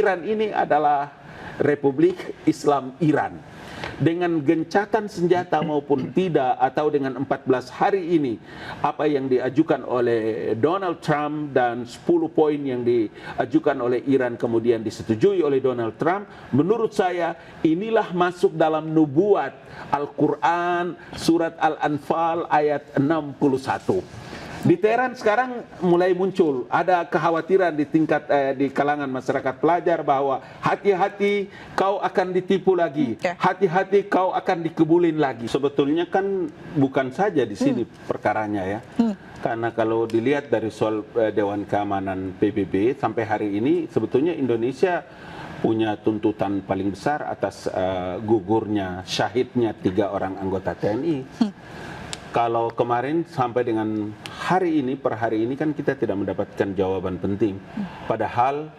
Iran ini adalah Republik Islam Iran. Dengan gencatan senjata maupun tidak, atau dengan 14 hari ini, apa yang diajukan oleh Donald Trump dan 10 poin yang diajukan oleh Iran kemudian disetujui oleh Donald Trump, menurut saya inilah masuk dalam nubuat Al-Quran, surat Al-Anfal ayat 61. Di Teheran sekarang mulai muncul ada kekhawatiran di kalangan masyarakat pelajar bahwa hati-hati kau akan ditipu lagi, hati-hati kau akan dikebulin lagi. Sebetulnya kan bukan saja di sini perkaranya ya. Karena kalau dilihat dari soal Dewan Keamanan PBB sampai hari ini, sebetulnya Indonesia punya tuntutan paling besar atas gugurnya, syahidnya 3 orang anggota TNI. Kalau kemarin sampai dengan hari ini, per hari ini kan kita tidak mendapatkan jawaban penting. Padahal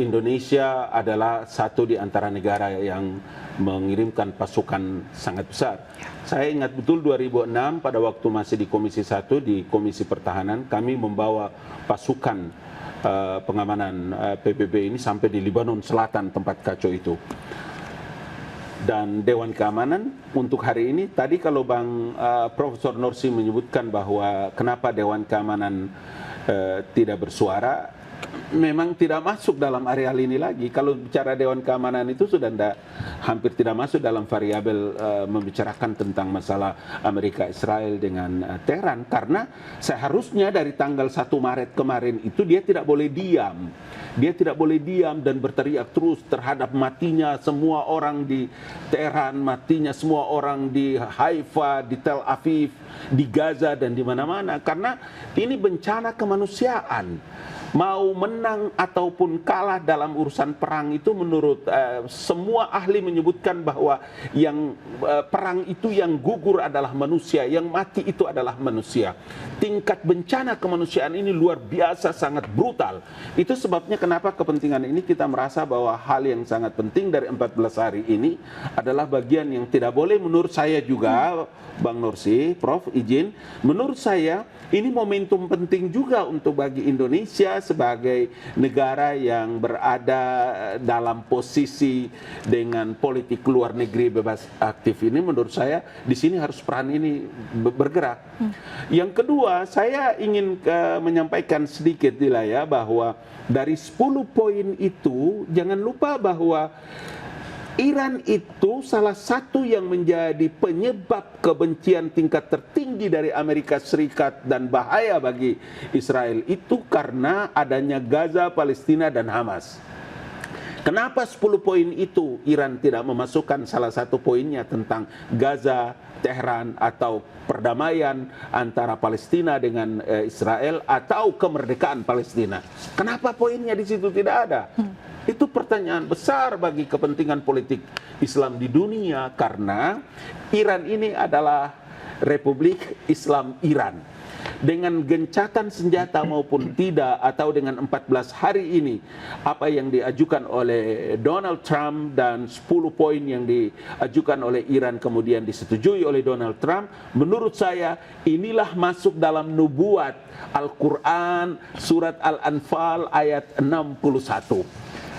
Indonesia adalah satu di antara negara yang mengirimkan pasukan sangat besar. Saya ingat betul 2006 pada waktu masih di Komisi 1, di Komisi Pertahanan, kami membawa pasukan pengamanan PBB ini sampai di Lebanon Selatan, tempat kacau itu. Dan Dewan Keamanan untuk hari ini, tadi kalau Profesor Norsi menyebutkan bahwa kenapa Dewan Keamanan tidak bersuara, memang tidak masuk dalam areal ini lagi. Kalau bicara Dewan Keamanan itu sudah hampir tidak masuk dalam variabel membicarakan tentang masalah Amerika Israel dengan Teheran, karena seharusnya dari tanggal 1 Maret kemarin itu dia tidak boleh diam. Dia tidak boleh diam dan berteriak terus terhadap matinya semua orang di Teheran, matinya semua orang di Haifa, di Tel Aviv, di Gaza dan di mana-mana, karena ini bencana kemanusiaan. Mau menang ataupun kalah dalam urusan perang itu menurut semua ahli menyebutkan bahwa yang perang itu yang gugur adalah manusia, yang mati itu adalah manusia. Tingkat bencana kemanusiaan ini luar biasa, sangat brutal. Itu sebabnya kenapa kepentingan ini kita merasa bahwa hal yang sangat penting dari 14 hari ini adalah bagian yang tidak boleh, menurut saya juga, Bang Norsi, Prof, izin, menurut saya ini momentum penting juga untuk bagi Indonesia sebagai negara yang berada dalam posisi dengan politik luar negeri bebas aktif ini. Menurut saya di sini harus peran ini bergerak. Yang kedua, saya ingin menyampaikan sedikit ya, bahwa dari 10 poin itu jangan lupa bahwa Iran itu salah satu yang menjadi penyebab kebencian tingkat tertinggi dari Amerika Serikat dan bahaya bagi Israel itu karena adanya Gaza, Palestina, dan Hamas. Kenapa 10 poin itu Iran tidak memasukkan salah satu poinnya tentang Gaza, Teheran, atau perdamaian antara Palestina dengan Israel atau kemerdekaan Palestina? Kenapa poinnya di situ tidak ada? Itu pertanyaan besar bagi kepentingan politik Islam di dunia, karena Iran ini adalah Republik Islam Iran. Dengan gencatan senjata maupun tidak, atau dengan 14 hari ini, apa yang diajukan oleh Donald Trump dan 10 poin yang diajukan oleh Iran kemudian disetujui oleh Donald Trump, menurut saya inilah masuk dalam nubuat Al-Quran, surat Al-Anfal ayat 61.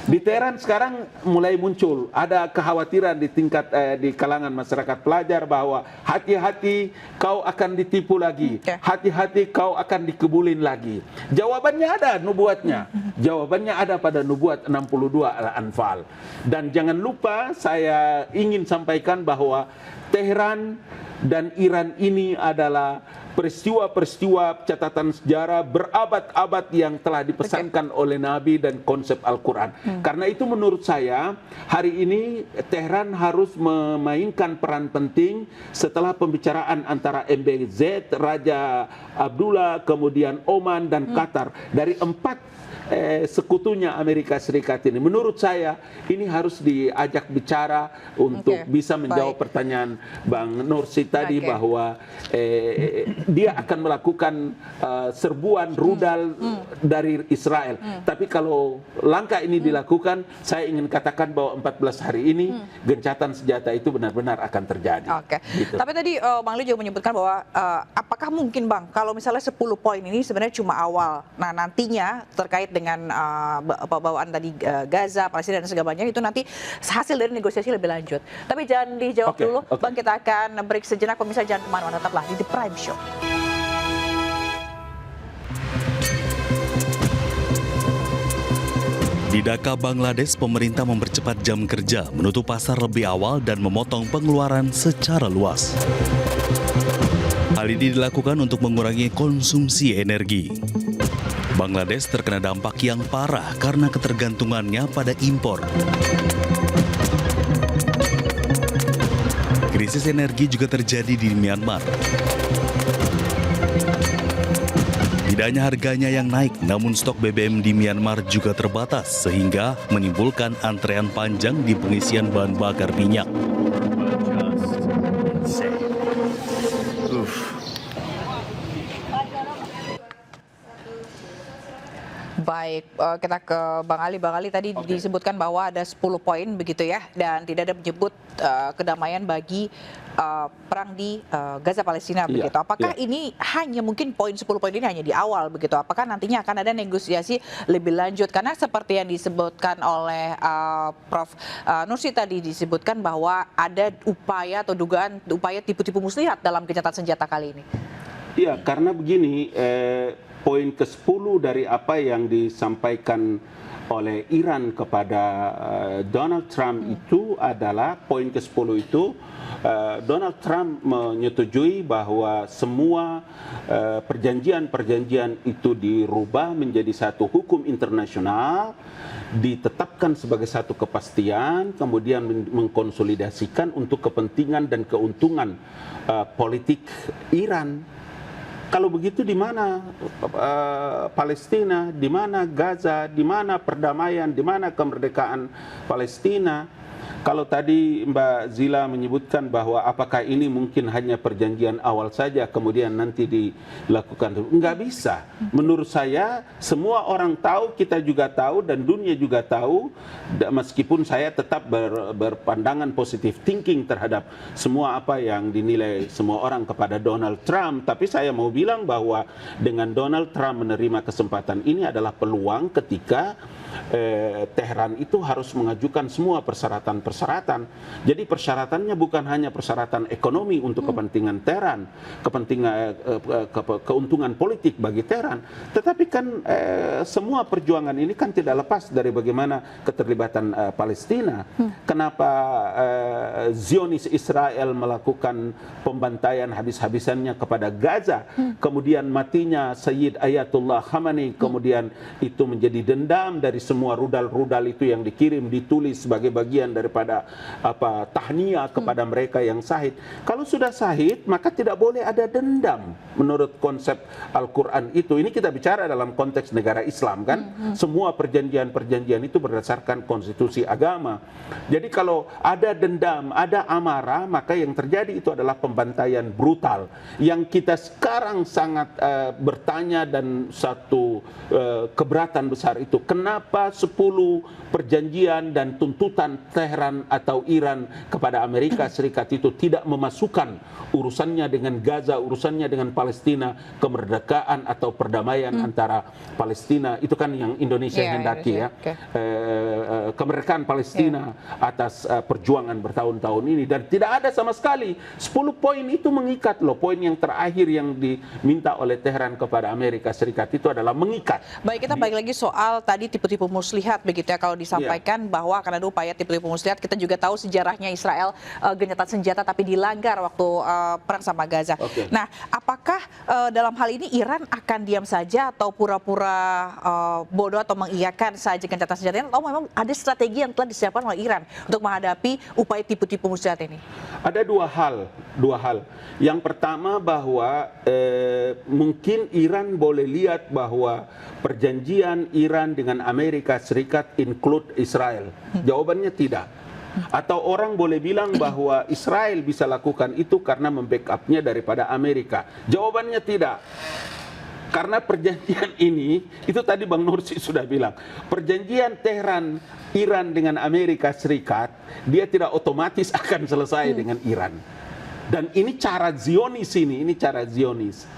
Di Teheran sekarang mulai muncul ada kekhawatiran di kalangan masyarakat pelajar bahwa hati-hati kau akan ditipu lagi, hati-hati kau akan dikebulin lagi. Jawabannya ada nubuatnya. Jawabannya ada pada nubuat 62 Al-Anfal. Dan jangan lupa saya ingin sampaikan bahwa Teheran dan Iran ini adalah peristiwa-peristiwa catatan sejarah berabad-abad yang telah dipesankan oleh Nabi dan konsep Al-Quran. Karena itu menurut saya hari ini Teheran harus memainkan peran penting setelah pembicaraan antara MBZ, Raja Abdullah, kemudian Oman dan Qatar. Dari 4 sekutunya Amerika Serikat ini, menurut saya ini harus diajak bicara untuk bisa menjawab pertanyaan Bang Norsi tadi bahwa dia akan melakukan serbuan rudal dari Israel. Tapi kalau langkah ini dilakukan, saya ingin katakan bahwa 14 hari ini gencatan senjata itu benar-benar akan terjadi. Tapi tadi Bang Li juga menyebutkan bahwa apakah apakah mungkin Bang, kalau misalnya 10 poin ini sebenarnya cuma awal, nah nantinya terkait dengan bawaan tadi Gaza, Palestina dan segalanya itu nanti hasil dari negosiasi lebih lanjut. Tapi jangan dijawab dulu, Bang, kita akan break sejenak, pemirsa jangan kemana-mana, tetaplah di The Prime Show. Di Dhaka, Bangladesh, pemerintah mempercepat jam kerja, menutup pasar lebih awal dan memotong pengeluaran secara luas. Hal ini dilakukan untuk mengurangi konsumsi energi. Bangladesh terkena dampak yang parah karena ketergantungannya pada impor. Krisis energi juga terjadi di Myanmar. Tidak hanya harganya yang naik, namun stok BBM di Myanmar juga terbatas sehingga menimbulkan antrean panjang di pengisian bahan bakar minyak. Baik, kita ke Bang Ali. Bang Ali tadi disebutkan bahwa ada 10 poin begitu ya, dan tidak ada menyebut kedamaian bagi perang di Gaza Palestina begitu. Apakah ini hanya mungkin poin 10 poin ini hanya di awal begitu? Apakah nantinya akan ada negosiasi lebih lanjut? Karena seperti yang disebutkan oleh Prof. Nursi tadi disebutkan bahwa ada upaya atau dugaan upaya tipu-tipu muslihat dalam gencatan senjata kali ini. Iya, karena begini, poin ke-10 dari apa yang disampaikan oleh Iran kepada Donald Trump itu adalah poin ke-10 itu Donald Trump menyetujui bahwa semua perjanjian-perjanjian itu dirubah menjadi satu hukum internasional, ditetapkan sebagai satu kepastian, kemudian mengkonsolidasikan untuk kepentingan dan keuntungan politik Iran. Kalau begitu di mana Palestina, di mana Gaza, di mana perdamaian, di mana kemerdekaan Palestina? Kalau tadi Mbak Zila menyebutkan bahwa apakah ini mungkin hanya perjanjian awal saja kemudian nanti dilakukan, nggak bisa. Menurut saya semua orang tahu, kita juga tahu dan dunia juga tahu, meskipun saya tetap berpandangan positif thinking terhadap semua apa yang dinilai semua orang kepada Donald Trump, tapi saya mau bilang bahwa dengan Donald Trump menerima kesempatan ini adalah peluang ketika Teheran itu harus mengajukan semua persyaratan-persyaratan. Jadi persyaratannya bukan hanya persyaratan ekonomi untuk kepentingan Teheran, keuntungan politik bagi Teheran, tetapi kan semua perjuangan ini kan tidak lepas dari bagaimana keterlibatan Palestina. Kenapa Zionis Israel melakukan pembantaian habis-habisannya kepada Gaza, kemudian matinya Sayyid Ayatullah Khamenei, kemudian itu menjadi dendam dari semua rudal-rudal itu yang dikirim, ditulis sebagai bagian daripada tahniah kepada mereka yang syahid. Kalau sudah syahid, maka tidak boleh ada dendam menurut konsep Al-Quran itu. Ini kita bicara dalam konteks negara Islam kan. Semua perjanjian-perjanjian itu berdasarkan konstitusi agama. Jadi kalau ada dendam, ada amarah, maka yang terjadi itu adalah pembantaian brutal. Yang kita sekarang sangat bertanya dan satu keberatan besar itu, kenapa 10 perjanjian dan tuntutan Teheran atau Iran kepada Amerika Serikat itu tidak memasukkan urusannya dengan Gaza, urusannya dengan Palestina, kemerdekaan atau perdamaian antara Palestina, itu kan yang Indonesia hendaki ya. Kemerdekaan Palestina atas perjuangan bertahun-tahun ini, dan tidak ada sama sekali 10 poin itu mengikat loh. Poin yang terakhir yang diminta oleh Teheran kepada Amerika Serikat itu adalah mengikat. Baik, kita balik lagi soal tadi tipu-tipu muslihat begitu ya, kalau disampaikan bahwa akan ada upaya tipu-tipu muslihat. Kita juga tahu sejarahnya Israel gencatan senjata tapi dilanggar waktu perang sama Gaza. Nah, apakah dalam hal ini Iran akan diam saja atau pura-pura bodoh atau mengiyakan saja gencatan senjata, atau memang ada strategi yang telah disiapkan oleh Iran untuk menghadapi upaya tipu-tipu muslihat ini? Ada dua hal. Yang pertama bahwa mungkin Iran boleh lihat bahwa perjanjian Iran dengan Amerika Serikat include Israel. Jawabannya tidak. Atau orang boleh bilang bahwa Israel bisa lakukan itu karena membackupnya daripada Amerika. Jawabannya tidak. Karena perjanjian ini, itu tadi Bang Nursi sudah bilang, perjanjian Teheran Iran dengan Amerika Serikat, dia tidak otomatis akan selesai dengan Iran. Dan ini cara Zionis ini cara Zionis.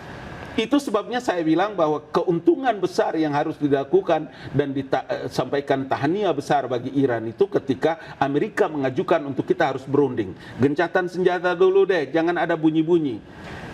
Itu sebabnya saya bilang bahwa keuntungan besar yang harus dilakukan dan disampaikan tahniah besar bagi Iran itu ketika Amerika mengajukan untuk kita harus berunding. Gencatan senjata dulu deh, jangan ada bunyi-bunyi.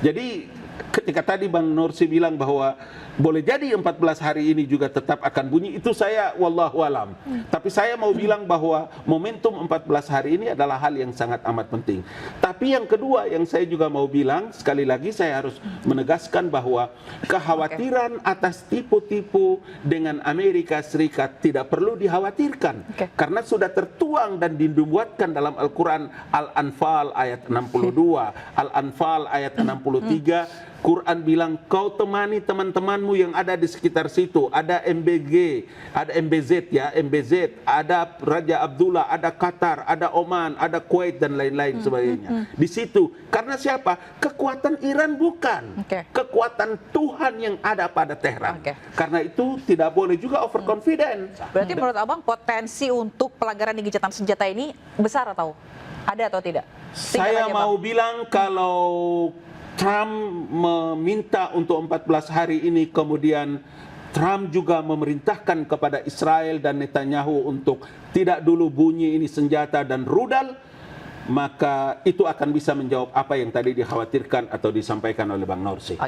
Jadi ketika tadi Bang Norsi bilang bahwa boleh jadi 14 hari ini juga tetap akan bunyi, itu saya wallahu alam. Tapi saya mau bilang bahwa momentum 14 hari ini adalah hal yang sangat amat penting. Tapi yang kedua yang saya juga mau bilang, sekali lagi saya harus menegaskan bahwa kekhawatiran atas tipu-tipu dengan Amerika Serikat tidak perlu dikhawatirkan. Karena sudah tertuang dan dibuatkan dalam Al-Quran Al-Anfal ayat 62, Al-Anfal ayat 63, Quran bilang kau temani teman-temanmu yang ada di sekitar situ. Ada MBG, ada MBZ ya, MBZ, ada Raja Abdullah, ada Qatar, ada Oman, ada Kuwait dan lain-lain sebagainya. Di situ. Karena siapa? Kekuatan Iran bukan. Kekuatan Tuhan yang ada pada Tehran. Karena itu tidak boleh juga overconfident. Berarti menurut Abang potensi untuk pelanggaran di gencatan senjata ini besar atau ada atau tidak? Saya mau bilang kalau Trump meminta untuk 14 hari ini, kemudian Trump juga memerintahkan kepada Israel dan Netanyahu untuk tidak dulu bunyi ini senjata dan rudal, maka itu akan bisa menjawab apa yang tadi dikhawatirkan atau disampaikan oleh Bang Norsi.